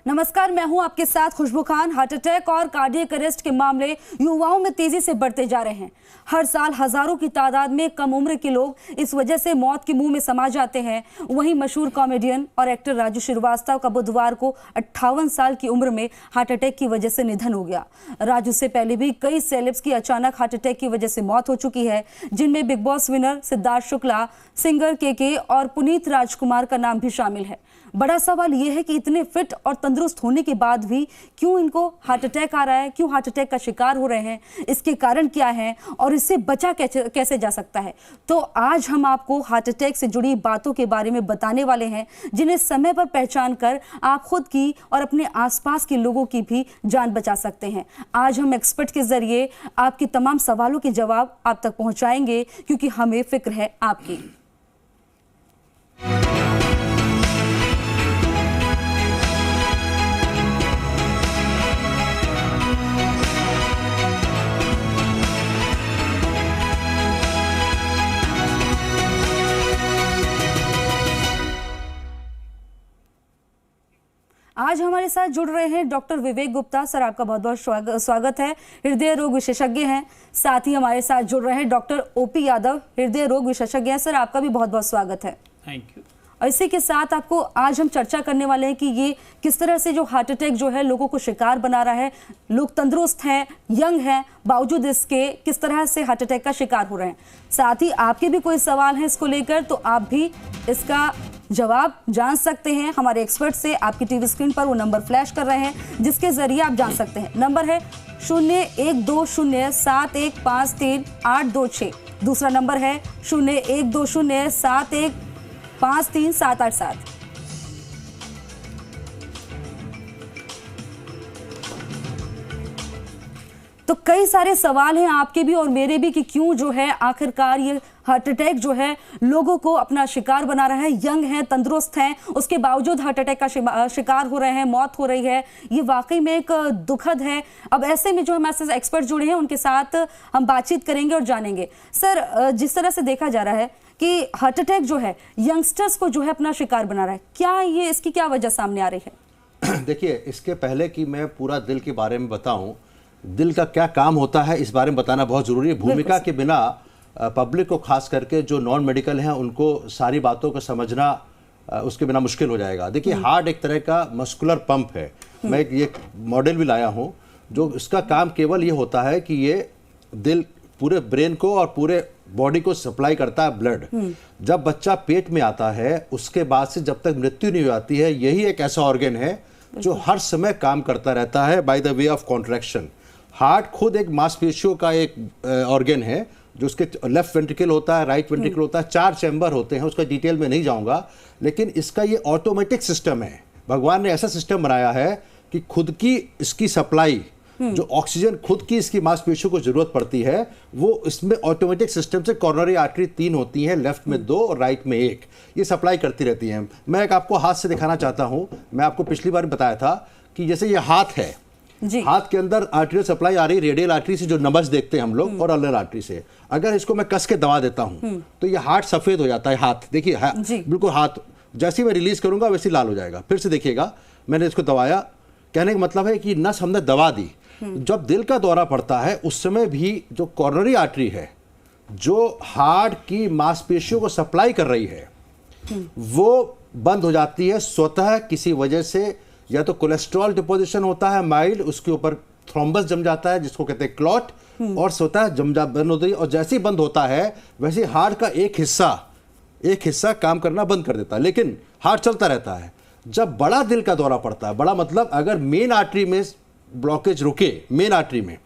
नमस्कार, मैं हूं आपके साथ खुशबू खान। हार्ट अटैक और कार्डियक अरेस्ट के मामले युवाओं में तेजी से बढ़ते जा रहे हैं। हर साल हजारों की तादाद में कम उम्र के लोग इस वजह से मौत के मुंह में समा जाते हैं। वहीं मशहूर कॉमेडियन और एक्टर राजू श्रीवास्तव का बुधवार को 58 साल की उम्र में हार्ट अटैक की वजह से निधन हो गया। राजू से पहले भी कई सेलेब्स की अचानक हार्ट अटैक की वजह से मौत हो चुकी है, जिनमें big boss winner Siddharth Shukla, singer के और पुनीत राजकुमार का नाम भी शामिल है। बड़ा सवाल यह है कि इतने फिट और तंदुरुस्त होने के बाद भी क्यों इनको हार्ट अटैक आ रहा है, क्यों हार्ट अटैक का शिकार हो रहे हैं, इसके कारण क्या हैं और इससे बचा कैसे जा सकता है। तो आज हम आपको हार्ट अटैक से जुड़ी बातों के बारे में बताने वाले हैं, जिन्हें समय पर पहचान कर आप खुद की और अपने आसपास के लोगों की भी जान बचा सकते हैं। आज हम एक्सपर्ट के जरिए आपके तमाम सवालों के जवाब आप तक पहुंचाएंगे, क्योंकि हमें फिक्र है आपकी। आज हमारे साथ जुड़ रहे हैं डॉक्टर विवेक गुप्ता। सर, आपका बहुत बहुत स्वागत है। हृदय रोग विशेषज्ञ हैं। साथ ही हमारे साथ जुड़ रहे हैं डॉक्टर ओपी यादव, हृदय रोग विशेषज्ञ हैं। सर, आपका भी बहुत बहुत स्वागत है। Thank you. और इसी के साथ आपको आज हम चर्चा करने वाले हैं कि ये किस तरह से जो हार्ट अटैक जो है लोगों को शिकार बना रहा है। लोग तंदुरुस्त हैं, यंग हैं, बावजूद इसके किस तरह से हार्ट अटैक का शिकार हो रहे हैं। साथ ही आपके भी कोई सवाल है इसको लेकर, तो आप भी इसका जवाब जान सकते हैं हमारे एक्सपर्ट से। आपकी टीवी स्क्रीन पर वो नंबर फ्लैश कर रहे हैं, जिसके जरिए आप जान सकते हैं। नंबर है 012071533826। दूसरा नंबर है 012071533787। तो कई सारे सवाल हैं आपके भी और मेरे भी कि क्यों जो है आखिरकार ये हार्ट अटैक जो है लोगों को अपना शिकार बना रहा है। यंग हैं, तंदुरुस्त हैं, उसके बावजूद हार्ट अटैक का शिकार हो रहे हैं, मौत हो रही है। ये वाकई में एक दुखद है। अब ऐसे में जो हमारे साथ एक्सपर्ट जुड़े हैं, उनके साथ हम बातचीत करेंगे और जानेंगे। सर, जिस तरह से देखा जा रहा है कि हार्ट अटैक जो है यंगस्टर्स को जो है अपना शिकार बना रहा है, क्या ये इसकी क्या वजह सामने आ रही है? देखिए, इसके पहले कि मैं पूरा दिल के बारे में बताऊं, दिल का क्या काम होता है इस बारे में बताना बहुत जरूरी है। भूमिका के बिना पब्लिक को, खास करके जो नॉन मेडिकल हैं, उनको सारी बातों को समझना उसके बिना मुश्किल हो जाएगा। देखिए, हार्ट एक तरह का मस्कुलर पंप है। मैं ये मॉडल भी लाया हूँ, जो इसका काम केवल ये होता है कि ये दिल पूरे ब्रेन को और पूरे बॉडी को सप्लाई करता है ब्लड। जब बच्चा पेट में आता है, उसके बाद से जब तक मृत्यु नहीं हो जाती है, यही एक ऐसा ऑर्गन है जो हर समय काम करता रहता है by the way of contraction. Heart खुद एक मांसपेशियों का एक ऑर्गन है, जो उसके लेफ्ट वेंट्रिकल होता है, राइट वेंट्रिकल होता है, 4 चैम्बर होते हैं, उसका डिटेल में नहीं जाऊंगा। लेकिन इसका ये ऑटोमेटिक सिस्टम है। भगवान ने ऐसा सिस्टम बनाया है कि खुद की इसकी सप्लाई, जो ऑक्सीजन खुद की इसकी मांसपेशियों को जरूरत पड़ती है, वो इसमें ऑटोमेटिक सिस्टम से कॉर्नरी आर्टरी 3 होती हैं, लेफ्ट में 2 और राइट में 1, ये सप्लाई करती रहती हैं। मैं एक आपको हाथ से दिखाना चाहता हूं। मैं आपको पिछली बार बताया था कि जैसे ये हाथ है, हाथ के अंदर आर्टरियल सप्लाई आ रही है रेडियल आर्टरी से, जो नब्ज देखते हैं हम लोग, और अल्नर आर्टरी से। अगर इसको मैं कस के दबा देता हूं तो ये हार्ट सफेद हो जाता है। हाथ देखिए, बिल्कुल हाथ जैसे ही मैं रिलीज करूंगा वैसे लाल हो जाएगा। फिर से देखिएगा, मैंने इसको दबाया, कहने का मतलब है कि नस हमने दबा दी। जब दिल का दौरा पड़ता है, उस समय भी जो कॉर्नरी आर्टरी है, जो हार्ट की मांसपेशियों को सप्लाई कर रही है, वो बंद हो जाती है स्वतः। किसी वजह से या तो कोलेस्ट्रॉल डिपोजिशन होता है माइल्ड, उसके ऊपर थ्रोम्बस जम जाता है, जिसको कहते हैं क्लॉट, और स्वतः बंद होती है। और जैसे ही बंद होता है, वैसे हार्ट का एक हिस्सा काम करना बंद कर देता है, लेकिन हार्ट चलता रहता है। जब बड़ा दिल का दौरा पड़ता है, बड़ा मतलब अगर मेन आर्टरी में ब्लॉकेज रुके, मेन आर्टरी में,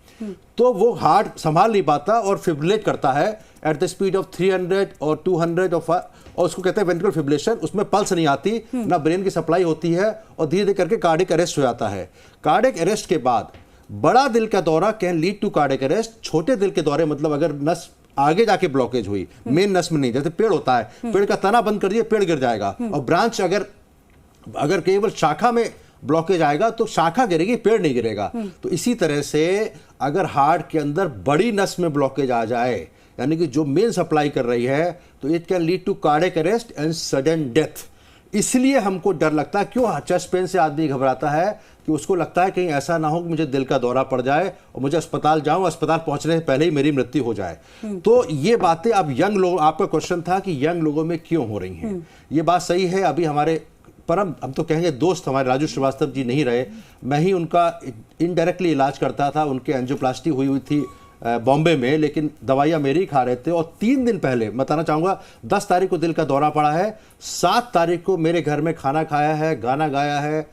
तो वो हार्ट संभाल नहीं पाता और फिब्रिलेट करता है एट द स्पीड ऑफ 300 और 200 और उसको कहते हैं वेंट्रिकुलर फिब्रिलेशन। उसमें पल्स नहीं आती, ना ब्रेन की सप्लाई होती है, और धीरे धीरे करके कार्डियक अरेस्ट हो जाता है। कार्डियक अरेस्ट के बाद बड़ा दिल का दौरा can lead to cardiac arrest. छोटे दिल के दौरे मतलब अगर नस आगे जाके ब्लॉकेज हुई, मेन नस में नहीं, जैसे पेड़ होता है, पेड़ का तना बंद कर दिया, पेड़ गिर जाएगा। और ब्रांच अगर केवल शाखा में ब्लॉकेज आएगा तो शाखा गिरेगी, पेड़ नहीं गिरेगा। तो इसी तरह से अगर हार्ट के अंदर बड़ी नस में ब्लॉकेज आ जाए, यानी कि जो मेन सप्लाई कर रही है, तो it can lead to cardiac arrest and sudden death. इसलिए हमको डर लगता है। क्यों चेस्ट पेन से आदमी घबराता है? कि उसको लगता है कहीं ऐसा ना हो कि मुझे दिल का दौरा पड़ जाए और मुझे अस्पताल जाऊं, अस्पताल पहुंचने से पहले ही मेरी मृत्यु हो जाए। तो ये बातें अब यंग लोग, आपका क्वेश्चन था कि यंग लोगों में क्यों हो रही हैं, ये बात सही है। अभी हमारे परम, हम तो कहेंगे दोस्त, हमारे राजू श्रीवास्तव जी नहीं रहे, मैं ही उनका इनडायरेक्टली इलाज करता था। उनके एंजियोप्लास्टी हुई थी बॉम्बे में, लेकिन दवाइयाँ मेरी खा रहे थे। और 3 दिन पहले बताना चाहूँगा, 10 तारीख को दिल का दौरा पड़ा है, 7 तारीख को मेरे घर में खाना खाया है, गाना गाया है,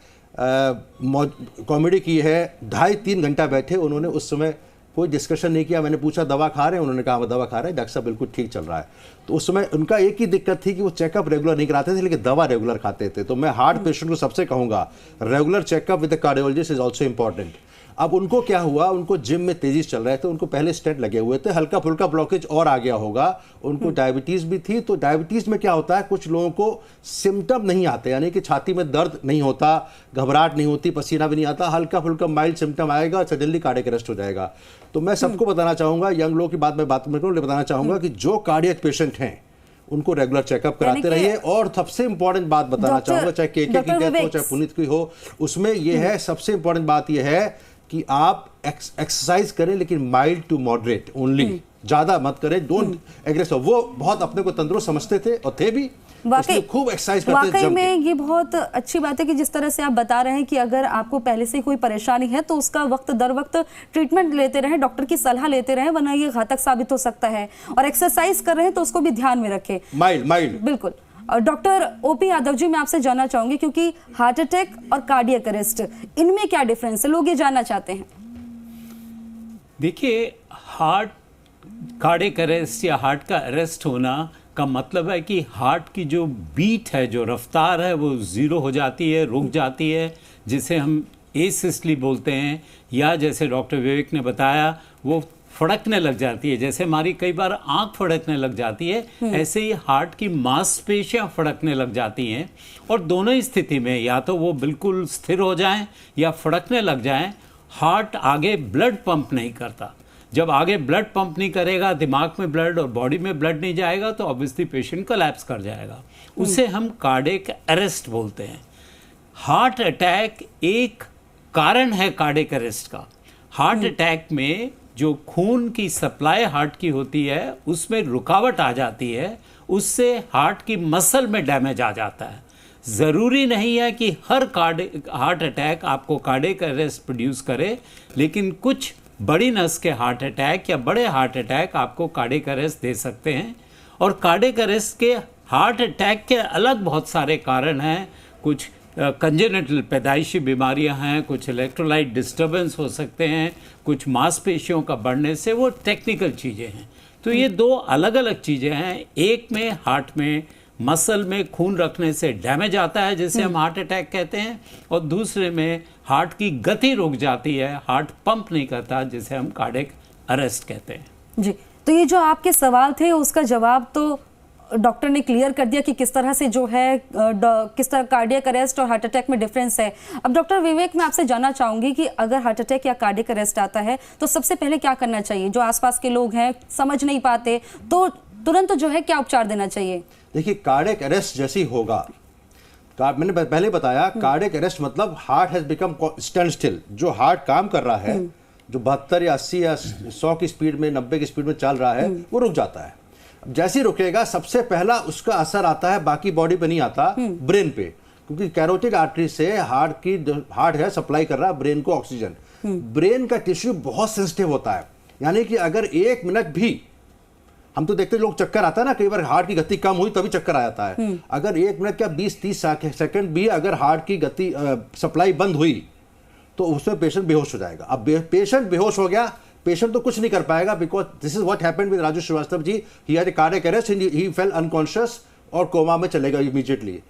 कॉमेडी की है, 2.5-3 घंटा बैठे। उन्होंने उस समय कोई डिस्कशन नहीं किया। मैंने पूछा दवा खा रहे हैं? उन्होंने कहा दवा खा रहे हैं डॉक्टर साहब, बिल्कुल ठीक चल रहा है। तो उस समय उनका एक ही दिक्कत थी कि वो चेकअप रेगुलर नहीं कराते थे, लेकिन दवा रेगुलर खाते थे। तो मैं हार्ट पेशेंट को सबसे कहूँगा, regular checkup with the cardiologist is also important. अब उनको क्या हुआ, उनको जिम में तेजी चल रहे थे, उनको पहले स्टेंट लगे हुए थे, हल्का फुल्का ब्लॉकेज और आ गया होगा। उनको डायबिटीज भी थी। तो डायबिटीज में क्या होता है, कुछ लोगों को सिम्टम नहीं आते, यानी कि छाती में दर्द नहीं होता, घबराहट नहीं होती, पसीना भी नहीं आता, हल्का फुल्का माइल्ड सिम्टम आएगा, सडनली कार्डियक अरेस्ट हो जाएगा। तो मैं सबको बताना चाहूंगा, यंग लोगों की बात में बताना चाहूंगा कि जो कार्डियक पेशेंट हैं उनको रेगुलर चेकअप कराते रहिए। और सबसे इंपॉर्टेंट बात बताना चाहूंगा, चाहे केके की डेथ हो, चाहे पुनीत की हो, उसमें यह है, सबसे इंपॉर्टेंट बात यह है कि आप एक्सरसाइज करें, लेकिन माइल्ड टू मॉडरेट ओनली, ज्यादा मत करें, डोंट एग्रेसिव। वो बहुत अपने को तंदुरुस्त समझते थे और थे भी, वाकई खूब एक्सरसाइज करते थे। वाकई में ये बहुत अच्छी बात है कि जिस तरह से आप बता रहे हैं कि अगर आपको पहले से कोई परेशानी है तो उसका वक्त दर वक्त ट्रीटमेंट लेते रहें, डॉक्टर की सलाह लेते रहें, वरना ये घातक साबित हो सकता है। और एक्सरसाइज कर रहे हैं तो उसको भी ध्यान में रखें, माइल्ड। बिल्कुल। डॉक्टर ओपी यादव जी, मैं आपसे जानना चाहूंगी, क्योंकि हार्ट अटैक और कार्डियक अरेस्ट, इनमें क्या डिफरेंस है, लोग ये जानना चाहते हैं। देखिए, कार्डियक अरेस्ट या हार्ट का अरेस्ट होना का मतलब है कि हार्ट की जो बीट है, जो रफ्तार है, वो ज़ीरो हो जाती है, रुक जाती है, जिसे हम एसिस्टली बोलते हैं, या जैसे डॉक्टर विवेक ने बताया वो फड़कने लग जाती है। जैसे हमारी कई बार आंख फड़कने लग जाती है, ऐसे ही हार्ट की मांसपेशियां फड़कने लग जाती हैं। और दोनों ही स्थिति में या तो वो बिल्कुल स्थिर हो जाएं या फड़कने लग जाएं। हार्ट आगे ब्लड पंप नहीं करता। जब आगे ब्लड पंप नहीं करेगा, दिमाग में ब्लड और बॉडी में ब्लड नहीं जाएगा, तो ऑब्वियसली पेशेंट कोलैप्स कर जाएगा। उसे हम कार्डियक अरेस्ट बोलते हैं। हार्ट अटैक एक कारण है कार्डियक अरेस्ट का। हार्ट अटैक में जो खून की सप्लाई हार्ट की होती है, उसमें रुकावट आ जाती है, उससे हार्ट की मसल में डैमेज आ जाता है। ज़रूरी नहीं है कि हर हार्ट अटैक आपको कार्डियक अरेस्ट प्रोड्यूस करे, लेकिन कुछ बड़ी नस के हार्ट अटैक या बड़े हार्ट अटैक आपको कार्डियक अरेस्ट दे सकते हैं। और कार्डियक अरेस्ट के, हार्ट अटैक के अलग बहुत सारे कारण हैं। कुछ कंजेनिटल पैदाइशी बीमारियां हैं, कुछ इलेक्ट्रोलाइट डिस्टर्बेंस हो सकते हैं, कुछ मांसपेशियों का बढ़ने से, वो टेक्निकल चीज़ें हैं। तो ये दो अलग अलग चीज़ें हैं। एक में हार्ट में मसल में खून रखने से डैमेज आता है, जिसे हम हार्ट अटैक कहते हैं, और दूसरे में हार्ट की गति रुक जाती है, हार्ट पंप नहीं करता, जिसे हम कार्डियक अरेस्ट कहते हैं। जी, तो ये जो आपके सवाल थे उसका जवाब तो डॉक्टर ने क्लियर कर दिया कि किस तरह से जो है, किस तरह कार्डियक अरेस्ट और हार्ट अटैक में डिफरेंस है। अब डॉक्टर विवेक, मैं आपसे जानना चाहूंगी कि अगर हार्ट अटैक या कार्डियक अरेस्ट आता है तो सबसे पहले क्या करना चाहिए? जो आसपास के लोग हैं समझ नहीं पाते, तो तुरंत जो है क्या उपचार देना चाहिए? देखिए, कार्डियक अरेस्ट जैसी होगा, मैंने पहले बताया, कार्डियक अरेस्ट मतलब heart has become stand still. जो हार्ट काम कर रहा है, जो 72 या 80 या 100 की स्पीड में, 90 की स्पीड में चल रहा है, वो रुक जाता है। जैसे ही रुकेगा, सबसे पहला उसका असर आता है, बाकी बॉडी पे नहीं आता, ब्रेन पे, क्योंकि कैरोटिड आर्टरी से हार्ट है सप्लाई कर रहा है ब्रेन को ऑक्सीजन। ब्रेन का टिश्यू बहुत सेंसिटिव होता है, यानी कि अगर 1 मिनट भी, हम तो देखते लोग चक्कर आता है ना, कई बार हार्ट की गति कम हुई तभी चक्कर आ जाता है। अगर 1 मिनट क्या 20-30 सेकंड भी अगर हार्ट की गति सप्लाई बंद हुई तो उसमें पेशेंट बेहोश हो जाएगा। अब पेशेंट बेहोश हो गया, पेशेंट तो कुछ नहीं कर पाएगा, because this is what happened with Raju Srivastava ji. He had a cardiac arrest, he fell unconscious और कोमा में चलेगा इमीडिएटली।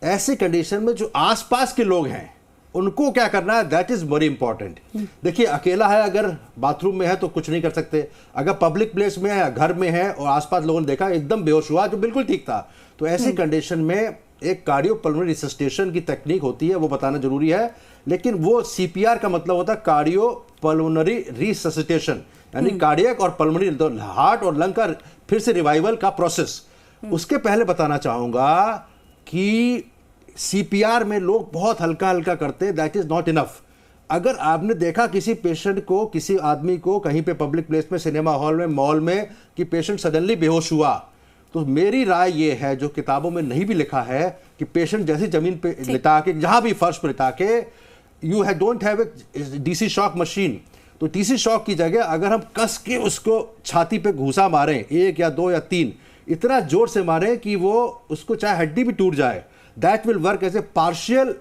ऐसे कंडीशन में जो आसपास के लोग हैं उनको क्या करना है, दैट इज वेरी इंपॉर्टेंट। देखिए, अकेला है, अगर बाथरूम में है तो कुछ नहीं कर सकते, अगर पब्लिक प्लेस में है, घर में है और आसपास लोगों ने देखा एकदम बेहोश हुआ जो बिल्कुल ठीक था, तो ऐसी कंडीशन में एक कार्डियोपल्मोनरी रिससिटेशन की तकनीक होती है, वो बताना जरूरी है। लेकिन वो सीपीआर का मतलब होता है कार्डियोपल्मोनरी रिससिटेशन, यानी कार्डियक और पल्मोनरी, हार्ट और लंग का फिर से रिवाइवल का प्रोसेस। उसके पहले बताना चाहूंगा कि CPR में लोग बहुत हल्का हल्का करते हैं, दैट इज नॉट इनफ। अगर आपने देखा किसी पेशेंट को, किसी आदमी को कहीं पे पब्लिक प्लेस में, सिनेमा हॉल में, मॉल में, कि पेशेंट सडनली बेहोश हुआ, तो मेरी राय ये है, जो किताबों में नहीं भी लिखा है, कि पेशेंट जैसे जमीन पे लिटा के, जहां भी फर्श पर लिटा के, you don't have a DC shock machine, तो DC शॉक की जगह अगर हम कस के उसको छाती पे घूसा मारें, 1 या 2 या 3, इतना जोर से मारें कि वो उसको चाहे हड्डी भी टूट जाए, that will work as a partial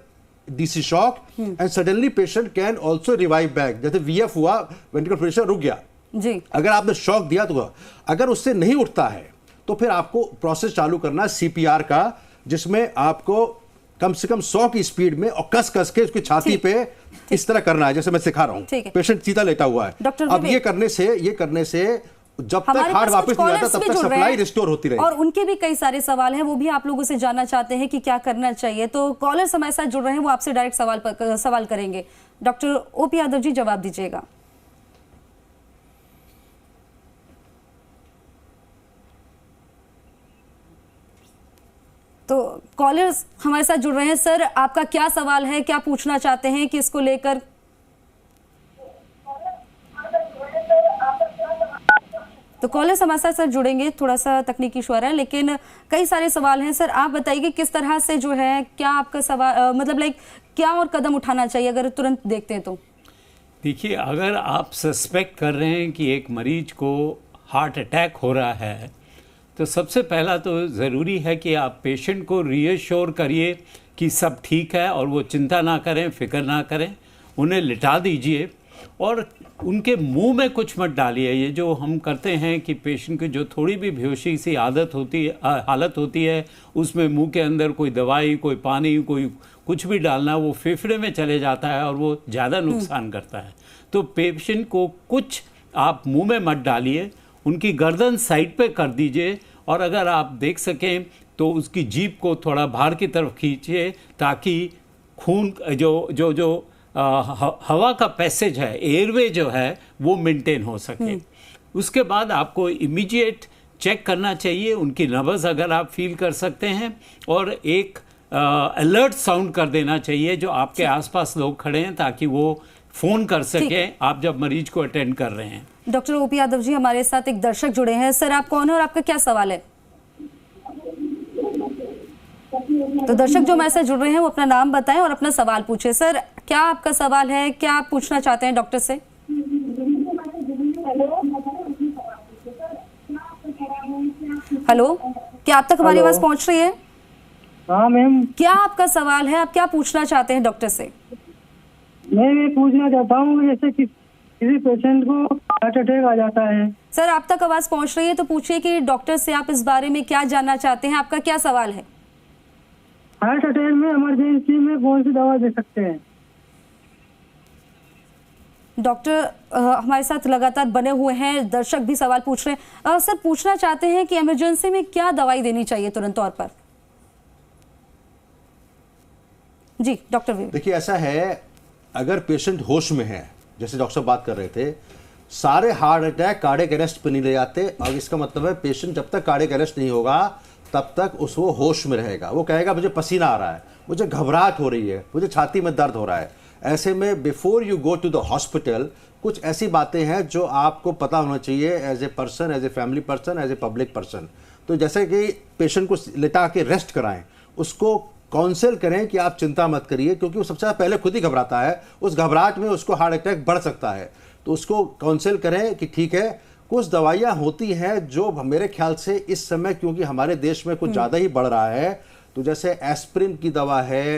DC shock and suddenly patient can also revive back. जैसे VF हुआ, वेंटिकुलर प्रेशर रुक गया जी, अगर आपने शॉक दिया तो। अगर उससे नहीं उठता है तो फिर आपको प्रोसेस चालू करना है CPR का, जिसमें आपको कम से कम 100 की स्पीड में और कस कस के उसकी छाती पे इस तरह करना है, जैसे मैं सिखा रहा हूं। पेशेंट सीधा लेटा हुआ है। अब ये करने से जब तक हार्ट वापस नहीं आता तब तक सप्लाई रिस्टोर होती रहेगी। और उनके भी कई सारे सवाल हैं, वो भी आप लोगों से जानना चाहते हैं कि क्या करना चाहिए। तो कॉलर्स हमारे साथ जुड़ रहे हैं, वो आपसे डायरेक्ट सवाल करेंगे। डॉक्टर OP यादव जी, जवाब दीजिएगा। तो कॉलर्स हमारे साथ जुड़ रहे हैं। सर, आपका क्या सवाल है, क्या पूछना चाहते हैं कि इसको लेकर? तो कॉलर्स हमारे साथ सर जुड़ेंगे, थोड़ा सा तकनीकी इशू आ रहा है, लेकिन कई सारे सवाल हैं। सर, आप बताइए किस तरह से जो है, क्या आपका सवाल मतलब क्या और कदम उठाना चाहिए अगर तुरंत देखते हैं तो? देखिए, अगर आप सस्पेक्ट कर रहे हैं कि एक मरीज को हार्ट अटैक हो रहा है, तो सबसे पहला तो ज़रूरी है कि आप पेशेंट को रीअश्योर करिए कि सब ठीक है और वो चिंता ना करें, फिक्र ना करें। उन्हें लिटा दीजिए और उनके मुंह में कुछ मत डालिए। ये जो हम करते हैं कि पेशेंट की जो थोड़ी भी बेहोशी सी हालत होती है, उसमें मुंह के अंदर कोई दवाई, कोई पानी, कोई कुछ भी डालना, वो फेफड़े में चले जाता है और वो ज़्यादा नुकसान करता है। तो पेशेंट को कुछ आप मुंह में मत डालिए, उनकी गर्दन साइड पे कर दीजिए और अगर आप देख सकें तो उसकी जीभ को थोड़ा बाहर की तरफ खींचिए, ताकि खून जो हवा का पैसेज है, एयरवे जो है, वो मेंटेन हो सके। उसके बाद आपको इमीडिएट चेक करना चाहिए उनकी नब्ज़ अगर आप फील कर सकते हैं, और एक अलर्ट साउंड कर देना चाहिए जो आपके आसपास लोग खड़े हैं, ताकि वो फ़ोन कर सकें आप जब मरीज को अटेंड कर रहे हैं। डॉक्टर OP यादव जी, हमारे साथ एक दर्शक जुड़े हैं। सर, आप कौन है और आपका क्या सवाल है? तो दर्शक जो हमारे साथ जुड़ रहे हैं वो अपना नाम बताएं और अपना सवाल पूछे। सर, क्या आपका सवाल है, क्या आप पूछना चाहते हैं डॉक्टर से? हेलो, क्या आप तक हमारी आवाज पहुंच रही है? हाँ मैम। क्या आपका सवाल है, आप क्या पूछना चाहते हैं डॉक्टर से? मैं पूछना चाहता हूँ, जैसे कि किसी पेशेंट को हार्ट अटैक आ जाता है। सर, आप तक आवाज पहुंच रही है तो पूछिए कि डॉक्टर से आप इस बारे में क्या जानना चाहते हैं, आपका क्या सवाल है? हार्ट अटैक में इमरजेंसी में कौन सी दवा दे सकते हैं? डॉक्टर हमारे साथ लगातार बने हुए हैं, दर्शक भी सवाल पूछ रहे हैं। सर, पूछना चाहते हैं कि इमरजेंसी में क्या दवाई देनी चाहिए तुरंत तौर पर? जी डॉक्टर। देखिए, ऐसा है, अगर पेशेंट होश में है, जैसे डॉक्टर साहब बात कर रहे थे, सारे हार्ट अटैक कार्डियक अरेस्ट पे नहीं ले जाते। और इसका मतलब है पेशेंट जब तक कार्डियक अरेस्ट नहीं होगा तब तक वो होश में रहेगा। वो कहेगा मुझे पसीना आ रहा है, मुझे घबराहट हो रही है, मुझे छाती में दर्द हो रहा है। ऐसे में before you go to the hospital कुछ ऐसी बातें हैं जो आपको पता होना चाहिए as a person, as a family person, as a public person. तो जैसे कि पेशेंट को लिटा के रेस्ट कराएं, उसको काउंसिल करें कि आप चिंता मत करिए, क्योंकि वो सबसे पहले खुद ही घबराता है, उस घबराहट में उसको हार्ट अटैक बढ़ सकता है। तो उसको काउंसिल करें कि ठीक है, कुछ दवाइयाँ होती हैं जो मेरे ख्याल से इस समय, क्योंकि हमारे देश में कुछ ज़्यादा ही बढ़ रहा है, तो जैसे एस्प्रिन की दवा है,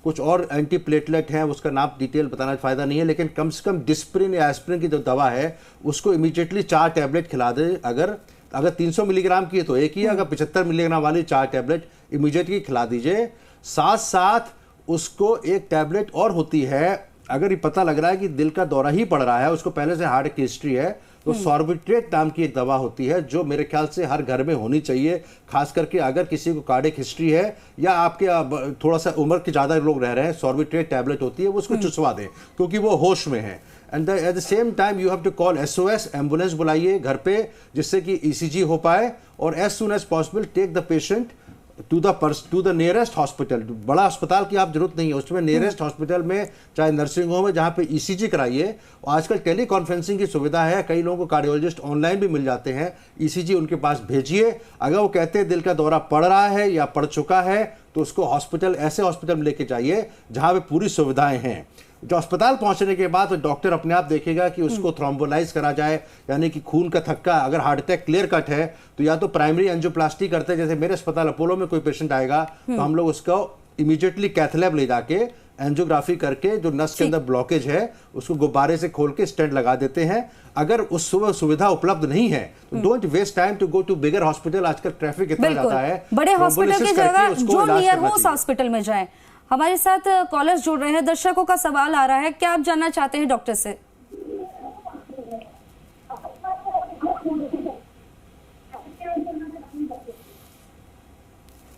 कुछ और एंटी प्लेटलेट हैं, उसका नाम डिटेल बताना फ़ायदा नहीं है, लेकिन कम से कम डिस्प्रिन या एस्प्रिन की जो दवा है उसको इमीडिएटली 4 टैबलेट खिला दें। अगर 300 मिलीग्राम की है तो एक ही, अगर 75 मिलीग्राम वाली 4 टैबलेट इमीडिएटली खिला दीजिए। साथ साथ उसको एक टैबलेट और होती है, अगर ये पता लग रहा है कि दिल का दौरा ही पड़ रहा है, उसको पहले से हार्ट की हिस्ट्री है, तो सॉर्बिट्रेट नाम की एक दवा होती है जो मेरे ख्याल से हर घर में होनी चाहिए। खास करके अगर किसी को कार्डियक हिस्ट्री है या आपके थोड़ा सा उम्र के ज़्यादा लोग रह रहे हैं, सॉर्बिट्रेट टैबलेट होती है, वो उसको चुसवा दें क्योंकि वो होश में है। And at the same time you have to call SOS, ambulance बुलाइए घर पे, जिससे कि ECG हो पाए, और as soon as possible take the patient to the nearest hospital. बड़ा अस्पताल की आप जरूरत नहीं है, उसमें नियरेस्ट हॉस्पिटल में चाहे नर्सिंग होम है जहाँ पे ईसीजी कराइए। आजकल टेली कॉन्फ्रेंसिंग की सुविधा है, कई लोगों को कार्डियोलॉजिस्ट ऑनलाइन भी मिल जाते हैं, ईसीजी उनके पास भेजिए। अगर वो कहते हैं दिल का दौरा पड़ रहा है या पड़ चुका है तो उसको हॉस्पिटल, ऐसे हॉस्पिटल में लेके जाइए जहाँ पे पूरी सुविधाएं हैं। जो अस्पताल पहुंचने के बाद तो डॉक्टर अपने आप देखेगा कि उसको थ्रोम्बोलाइज करा जाए, यानी कि खून का थक्का, अगर हार्ट अटैक क्लियर कट है तो या तो प्राइमरी एंजियोप्लास्टी करते हैं, जैसे मेरे अस्पताल अपोलो में कोई पेशेंट आएगा तो हम लोग उसको इमीडिएटली कैथ लैब ले जाके एंजियोग्राफी करके जो नस के अंदर ब्लॉकेज है उसको गुब्बारे से खोल के स्टेंट लगा देते हैं। अगर उस सुविधा उपलब्ध नहीं है तो don't waste time to go to bigger hospital. आजकल ट्रैफिक इतना ज्यादा है, बड़े हॉस्पिटल की जगह जो नियर हो उस चाहिए। हॉस्पिटल में जाएं। हमारे साथ कॉलर्स जुड़ रहे हैं, दर्शकों का सवाल आ रहा है, क्या आप जानना चाहते हैं डॉक्टर से?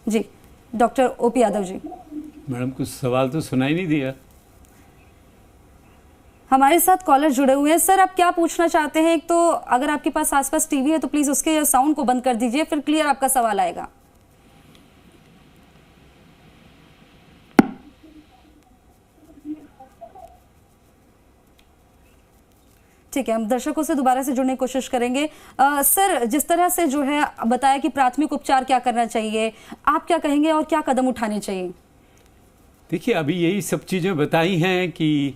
जी doctor OP Yadav ji. Madam कुछ सवाल तो सुनाई नहीं दिया। हमारे साथ कॉलर जुड़े हुए हैं। सर आप क्या पूछना चाहते हैं? एक तो अगर आपके पास आसपास टीवी है तो प्लीज उसके साउंड को बंद कर दीजिए, फिर क्लियर आपका सवाल आएगा। ठीक है, हम दर्शकों से दोबारा से जुड़ने की कोशिश करेंगे। सर जिस तरह से जो है बताया कि प्राथमिक उपचार क्या करना चाहिए, आप क्या कहेंगे और क्या कदम उठाने चाहिए? देखिए अभी यही सब चीज़ें बताई हैं कि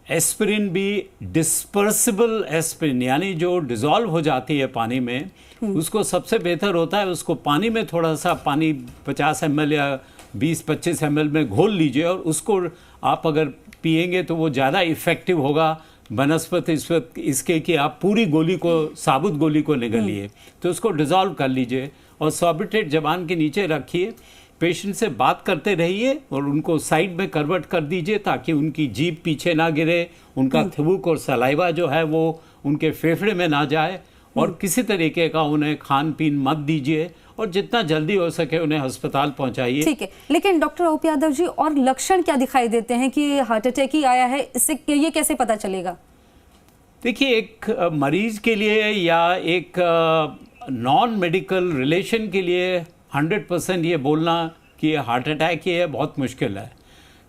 एस्पिरिन भी डिस्पर्सिबल एस्पिरिन, यानी जो डिज़ोल्व हो जाती है पानी में, उसको सबसे बेहतर होता है उसको पानी में थोड़ा सा पानी 50 ml या 20-25 ml में घोल लीजिए और उसको आप अगर पिएंगे तो वो ज़्यादा इफ़ेक्टिव होगा बनस्पति इसके कि आप पूरी गोली को, साबुत गोली को निगलिए। तो उसको डिज़ोल्व कर लीजिए और सॉर्बिट्रेट जबान के नीचे रखिए, पेशेंट से बात करते रहिए और उनको साइड में कन्वर्ट कर दीजिए ताकि उनकी जीभ पीछे ना गिरे, उनका थूक और सलाइवा जो है वो उनके फेफड़े में ना जाए और किसी तरीके का उन्हें खान पीन मत दीजिए और जितना जल्दी हो सके उन्हें अस्पताल पहुंचाइए। ठीक है, लेकिन डॉक्टर ओपी यादव जी और लक्षण क्या दिखाई देते हैं कि हार्ट अटैक ही आया है, इससे ये कैसे पता चलेगा? देखिए एक मरीज के लिए या एक नॉन मेडिकल रिलेशन के लिए 100% ये बोलना कि हार्ट अटैक ही है बहुत मुश्किल है।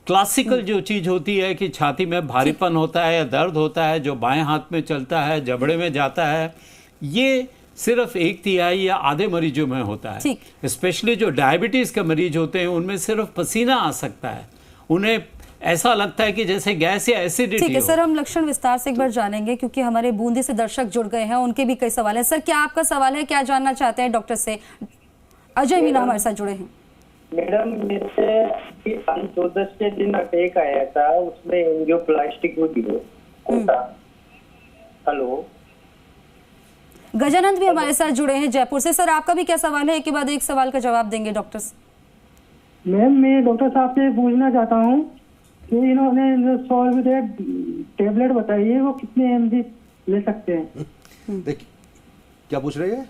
क्लासिकल जो चीज़ होती है कि छाती में भारीपन होता है या दर्द होता है जो बाएं हाथ में चलता है, जबड़े में जाता है, ये सिर्फ 1/3 या आधे मरीजों में होता है। स्पेशली जो डायबिटीज़ के मरीज होते हैं उनमें सिर्फ पसीना आ सकता है, उन्हें ऐसा लगता है कि जैसे गैस या एसिडिटी। ठीक है सर, हम लक्षण विस्तार से एक बार जानेंगे क्योंकि हमारे बूंदी से दर्शक जुड़ गए हैं, उनके भी कई सवाल हैं। सर क्या आपका सवाल है, क्या जानना चाहते हैं डॉक्टर से? अजय मीना हमारे साथ जुड़े हैं। मैडम मेरे 14 दिन अटैक आया था, उसमें एंजियोप्लास्टी हुई है। हेलो, गजानंद भी हमारे साथ जुड़े हैं जयपुर से। सर आपका भी क्या सवाल है? एक के बाद एक सवाल का जवाब देंगे डॉक्टर। मैम मैं डॉक्टर साहब से पूछना चाहता हूँ कि इन्होंने सॉल्विडेट टेबलेट बताई है, वो कितने mg ले सकते हैं? देखिए क्या पूछ रहे हैं?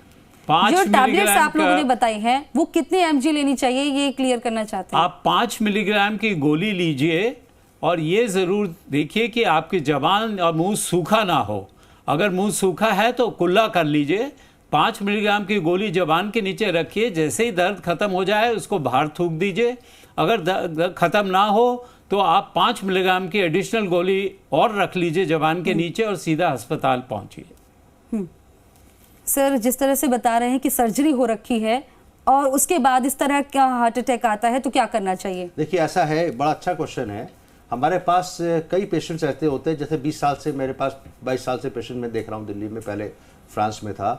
जो टैबलेट्स आप लोगों ने बताई है वो कितने mg लेनी चाहिए, ये क्लियर करना चाहते हैं। आप 5 मिलीग्राम की गोली लीजिए और ये जरूर देखिए कि आपकी जबान और मुंह सूखा ना हो। अगर मुंह सूखा है तो कुल्ला कर लीजिए। 5 मिलीग्राम की गोली जबान के नीचे रखिए, जैसे ही दर्द खत्म हो जाए उसको बाहर थूक दीजिए। अगर दर्द खत्म ना हो तो आप 5 मिलीग्राम की एडिशनल गोली और रख लीजिए जबान के नीचे और सीधा अस्पताल पहुंचिए। सर जिस तरह से बता रहे हैं कि सर्जरी हो रखी है और उसके बाद इस तरह का हार्ट अटैक आता है तो क्या करना चाहिए? देखिए ऐसा है, बड़ा अच्छा क्वेश्चन है। हमारे पास कई पेशेंट्स ऐसे होते हैं, जैसे 20 साल से मेरे पास 22 साल से पेशेंट मैं देख रहा हूँ दिल्ली में, पहले फ्रांस में था।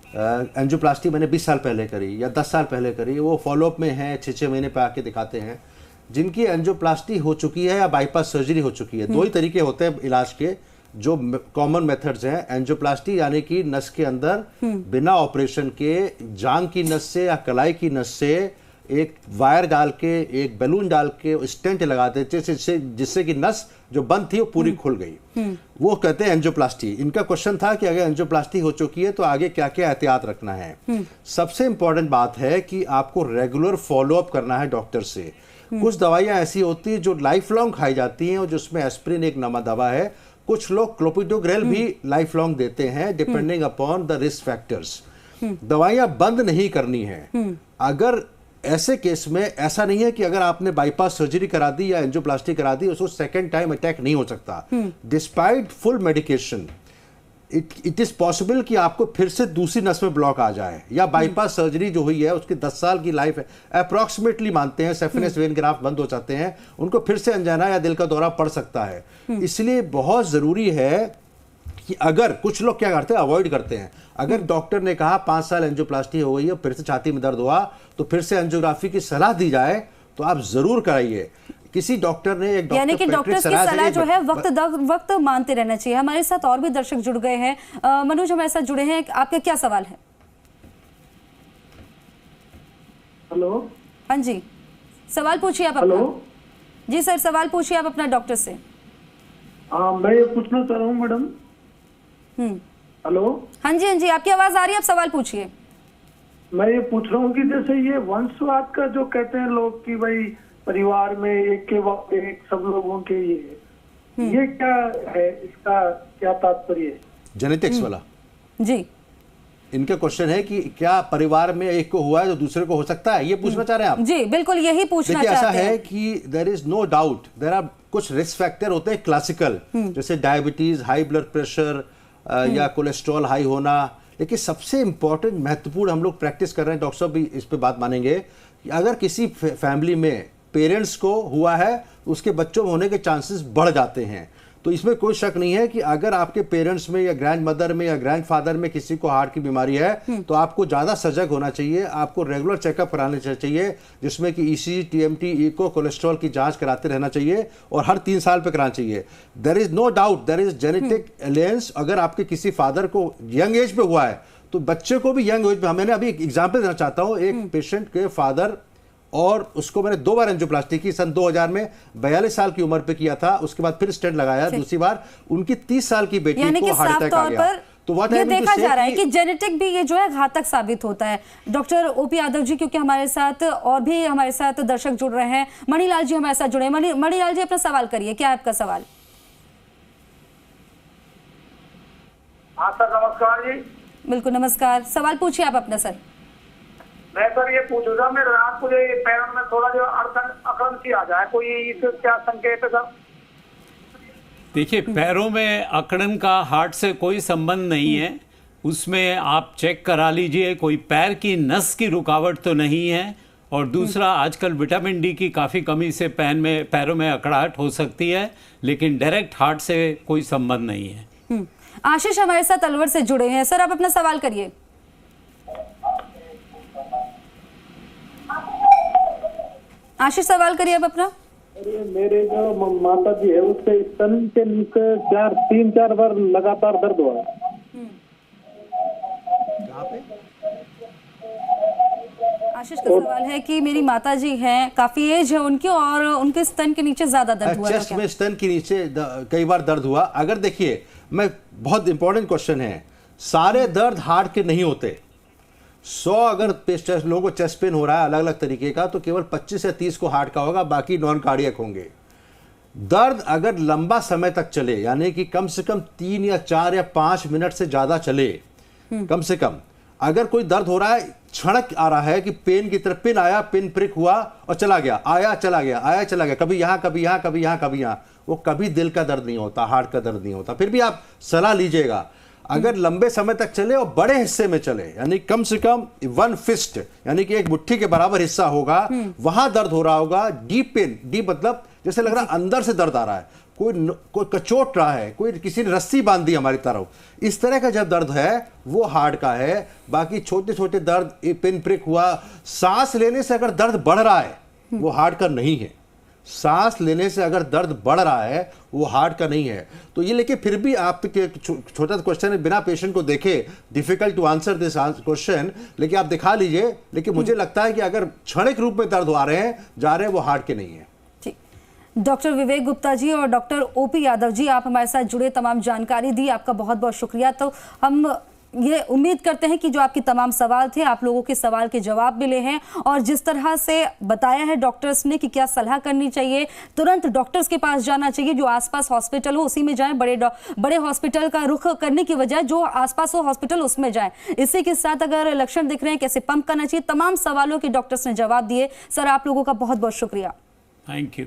एंजियोप्लास्टी मैंने 20 साल पहले करी या 10 साल पहले करी, वो फॉलोअप में है, 6-6 महीने पे आके दिखाते हैं। जिनकी एंजियोप्लास्टी हो चुकी है या बाईपास सर्जरी हो चुकी है, 2 ही तरीके होते हैं इलाज के जो कॉमन मेथड्स हैं। एंजियोप्लास्टी यानी कि नस के अंदर बिना ऑपरेशन के जांग की नस से या कलाई की नस से एक वायर डाल के, एक बैलून डाल के स्टेंट लगा देते जिससे कि नस जो बंद थी वो पूरी खुल गई, वो कहते हैं एंजियोप्लास्टी। इनका क्वेश्चन था कि अगर एंजियोप्लास्टी हो चुकी है तो आगे क्या क्या एहतियात रखना है। सबसे इंपॉर्टेंट बात है कि आपको रेगुलर फॉलोअप करना है डॉक्टर से। कुछ दवाइयां ऐसी होती है जो लाइफ लॉन्ग खाई जाती हैं और जिसमें एस्पिरिन एक नवा दवा है। कुछ लोग क्लोपिडोग्रेल भी लाइफ लॉन्ग देते हैं depending upon the risk factors. दवाइयां बंद नहीं करनी है। अगर ऐसे केस में ऐसा नहीं है कि अगर आपने बाईपास सर्जरी करा दी या एंजियोप्लास्टी करा दी उसको सेकेंड टाइम अटैक नहीं हो सकता। Despite full medication it is possible कि आपको फिर से दूसरी नस में ब्लॉक आ जाए, या बाईपास सर्जरी जो हुई है उसकी 10 साल की लाइफ है अप्रोक्सीमेटली मानते हैं, सेफिनस वेन ग्राफ्ट बंद हो जाते हैं, उनको फिर से अंजाना या दिल का दौरा पड़ सकता है। इसलिए बहुत जरूरी है कि अगर कुछ लोग क्या करते हैं, अवॉइड करते हैं, अगर डॉक्टर ने कहा 5 साल एंजियोप्लास्टी हो गई है फिर से छाती में दर्द हुआ तो फिर से एंजियोग्राफी की सलाह दी जाए तो आप जरूर कराइए। किसी डॉक्टर ने एक यानी कि डॉक्टर की सलाह जो है वक्त मानते रहना चाहिए। हमारे साथ और भी दर्शक जुड़ गए हैं। मनोज हमारे साथ जुड़े हैं, आपका क्या सवाल है? हेलो। हाँ जी, सवाल पूछिए आप अपना। जी सर, सवाल पूछिए आप अपना डॉक्टर से। मैं ये पूछना चाह रहा हूँ मैडम। हेलो। हाँ जी, हाँ जी, आपकी आवाज आ रही है, आप सवाल पूछिए। मैं ये पूछ रहा हूँ कि जैसे ये वंशवाद का जो कहते हैं लोग कि भाई परिवार में एक के बाद एक सब लोगों के ये क्या है, इसका क्या तात्पर्य है? जेनेटिक्स वाला जी, इनका क्वेश्चन है कि क्या परिवार में एक को हुआ है तो दूसरे को हो सकता है, ये पूछना चाह रहे हैं आप? जी बिल्कुल, यही पूछना देखिए चाहते ऐसा हैं। है कि there is no doubt there are कुछ रिस्क फैक्टर होते हैं क्लासिकल, जैसे डायबिटीज, हाई ब्लड प्रेशर या कोलेस्ट्रॉल हाई होना। लेकिन सबसे इंपॉर्टेंट महत्वपूर्ण हम लोग प्रैक्टिस कर रहे हैं, डॉक्टर साहब भी इस पे बात मानेंगे, कि अगर किसी फैमिली में पेरेंट्स को हुआ है उसके बच्चों में होने के चांसेस बढ़ जाते हैं। तो इसमें कोई शक नहीं है कि अगर आपके पेरेंट्स में या ग्रैंड मदर में या ग्रैंड फादर में किसी को हार्ट की बीमारी है तो आपको ज़्यादा सजग होना चाहिए, आपको रेगुलर चेकअप कराने चाहिए, जिसमें कि ईसीजी, टीएमटी, इको, कोलेस्ट्रॉल की जांच कराते रहना चाहिए और हर 3 साल पे कराना चाहिए। There is no doubt there is genetic aliens. अगर आपके किसी फादर को यंग एज पे हुआ है तो बच्चे को भी यंग एज में, मैंने अभी एक एग्जाम्पल देना चाहता हूँ, एक पेशेंट के फादर और उसको मैंने 2 बार एंजियोप्लास्टी की, सन 2000 में 42 साल की उम्र पे किया था, उसके बाद फिर स्टेंट लगाया दूसरी बार, उनकी 30 साल की बेटी को हार्ट अटैक आ गया। तो ये देखा जा रहा है कि जेनेटिक भी ये जो है घातक साबित होता है। डॉक्टर ओपी यादव जी, क्योंकि हमारे साथ और भी हमारे साथ दर्शक जुड़ रहे हैं, मणिलाल जी हमारे साथ जुड़े हैं। मणिलाल जी अपना सवाल करिए, क्या है आपका सवाल? हाँ सर, नमस्कार जी। बिल्कुल नमस्कार, सवाल पूछिए आप अपना। सर मैं सर ये पूछ रहा, मेरे रात को ये पैरों में थोड़ा जो अकड़न सी आ जाए, कोई इसका क्या संकेत है सर? देखिए, पैरों में अकड़न का हार्ट से कोई संबंध नहीं है, उसमें आप चेक करा लीजिए, कोई पैर की नस की रुकावट तो नहीं है। और दूसरा, आजकल विटामिन डी की काफ़ी कमी से पैरों में अकड़ाहट हो सकती है, लेकिन डायरेक्ट हार्ट से कोई संबंध नहीं है। आशीष हमारे साथ अलवर से जुड़े हैं। सर आप अपना सवाल करिए। आशीष सवाल करिए अब अपना। मेरे जो माता जी है उसके स्तन के नीचे 3-4 बार लगातार दर्द हुआ। आशीष का सवाल है कि मेरी माता जी हैं, काफी एज है उनकी और उनके स्तन के नीचे ज्यादा दर्द हुआ। चेस्ट में स्तन के नीचे कई बार दर्द हुआ। अगर देखिए, मैं बहुत इंपॉर्टेंट क्वेश्चन है, सारे दर्द हार्ट के नहीं होते। 100 अगर लोगों को चेस्ट पेन हो रहा है अलग अलग तरीके का, तो केवल 25 या 30 को हार्ट का होगा, बाकी नॉन कार्डियक होंगे। दर्द अगर लंबा समय तक चले, यानी कि कम से कम 3 या 4 या 5 मिनट से ज्यादा चले, कम से कम, अगर कोई दर्द हो रहा है, क्षणक आ रहा है कि पेन की तरफ, पिन आया, पिन प्रिक हुआ और चला गया, आया चला गया, आया चला गया, कभी यहां कभी यहां कभी यहां कभी यहां, वो कभी दिल का दर्द नहीं होता, हार्ट का दर्द नहीं होता। फिर भी आप सलाह लीजिएगा। अगर लंबे समय तक चले और बड़े हिस्से में चले, यानी कम से कम 1 फिस्ट, यानी कि एक मुट्ठी के बराबर हिस्सा होगा, वहां दर्द हो रहा होगा, डीप पेन, डीप मतलब जैसे लग रहा है अंदर से दर्द आ रहा है, कोई कचोट रहा है, कोई किसी ने रस्सी बांध दी हमारी तरफ, इस तरह का जब दर्द है वो हार्ट का है। बाकी छोटे छोटे दर्द, पिन प्रिक हुआ, सांस लेने से अगर दर्द बढ़ रहा है वो हार्ट का नहीं है। सांस लेने से अगर दर्द बढ़ रहा है वो हार्ट का नहीं है। तो ये, लेकिन फिर भी आपके छोटा क्वेश्चन है, बिना पेशेंट को देखे difficult to answer this question, लेकिन आप दिखा लीजिए। लेकिन मुझे लगता है कि अगर क्षणिक रूप में दर्द आ रहे हैं, जा रहे हैं, वो हार्ट के नहीं है। ठीक, डॉक्टर विवेक गुप्ता जी और डॉक्टर ओपी यादव जी, आप हमारे साथ जुड़े, तमाम जानकारी दी, आपका बहुत बहुत शुक्रिया। तो हम ये उम्मीद करते हैं कि जो आपके तमाम सवाल थे, आप लोगों के सवाल के जवाब मिले हैं और जिस तरह से बताया है डॉक्टर्स ने कि क्या सलाह करनी चाहिए, तुरंत डॉक्टर्स के पास जाना चाहिए, जो आसपास हॉस्पिटल हो उसी में जाएं, बड़े हॉस्पिटल का रुख करने की बजाय जो आसपास हो हॉस्पिटल उसमें जाएं। इसी के साथ अगर लक्षण दिख रहे हैं कैसे पंप करना चाहिए, तमाम सवालों के डॉक्टर्स ने जवाब दिए। सर आप लोगों का बहुत बहुत शुक्रिया। Thank you.